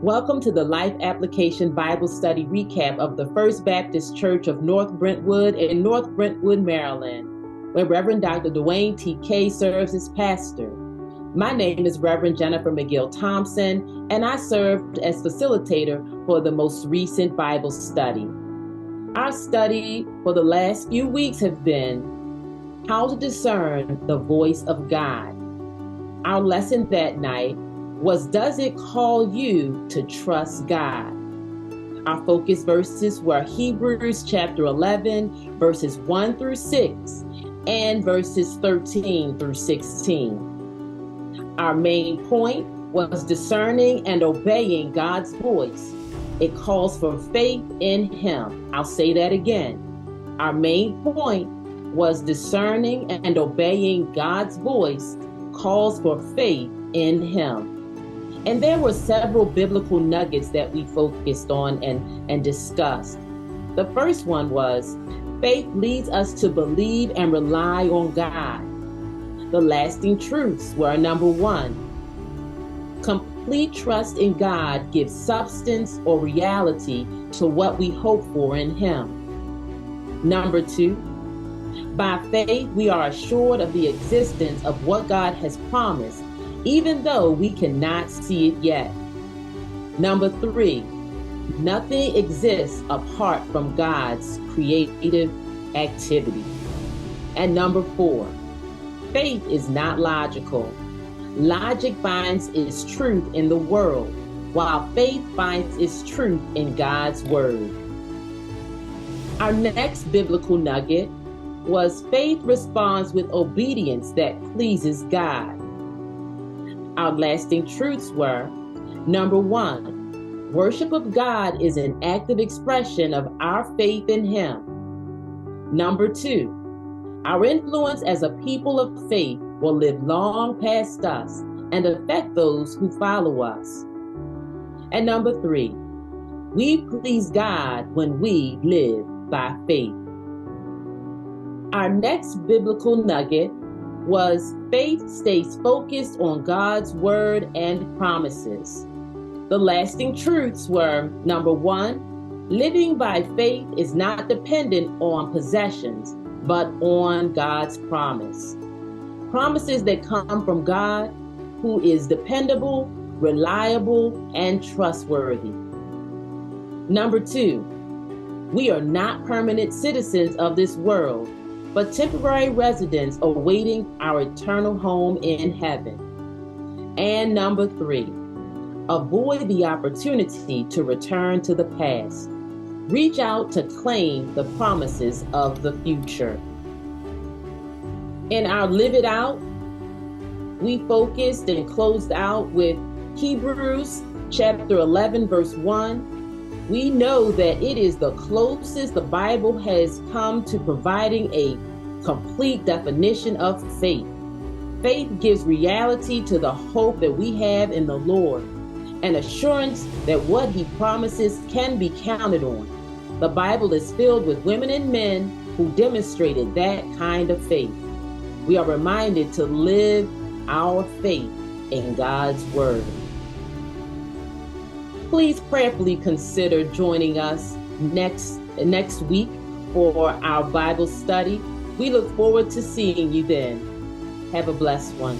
Welcome to the Life Application Bible Study recap of the First Baptist Church of North Brentwood in North Brentwood, Maryland, where Reverend Dr. Dwayne T.K. serves as pastor. My name is Reverend Jennifer McGill Thompson, and I served as facilitator for the most recent Bible study. Our study for the last few weeks have been how to discern the voice of God. Our lesson that night was, does it call you to trust God? Our focus verses were Hebrews chapter 11, verses 1 through 6, and verses 13 through 16. Our main point was discerning and obeying God's voice. It calls for faith in Him. I'll say that again. Our main point was discerning and obeying God's voice calls for faith in Him. And there were several biblical nuggets that we focused on and discussed. The first one was, faith leads us to believe and rely on God. The lasting truths were number one, complete trust in God gives substance or reality to what we hope for in Him. Number two, by faith we are assured of the existence of what God has promised, even though we cannot see it yet. Number three, nothing exists apart from God's creative activity. And number four, faith is not logical. Logic finds its truth in the world, while faith finds its truth in God's word. Our next biblical nugget was faith responds with obedience that pleases God. Our lasting truths were, number one, worship of God is an active expression of our faith in Him. Number two, our influence as a people of faith will live long past us and affect those who follow us. And number three, we please God when we live by faith. Our next biblical nugget was faith stays focused on God's word and promises. The lasting truths were, number one, living by faith is not dependent on possessions, but on God's promise. Promises that come from God, who is dependable, reliable, and trustworthy. Number two, we are not permanent citizens of this world, but temporary residents awaiting our eternal home in heaven. And number three, avoid the opportunity to return to the past. Reach out to claim the promises of the future. In our Live It Out, we focused and closed out with Hebrews chapter 11, verse 1. We know that it is the closest the Bible has come to providing a complete definition of faith. Faith gives reality to the hope that we have in the Lord, an assurance that what He promises can be counted on. The Bible is filled with women and men who demonstrated that kind of faith. We are reminded to live our faith in God's Word. Please prayerfully consider joining us next week for our Bible study. We look forward to seeing you then. Have a blessed one.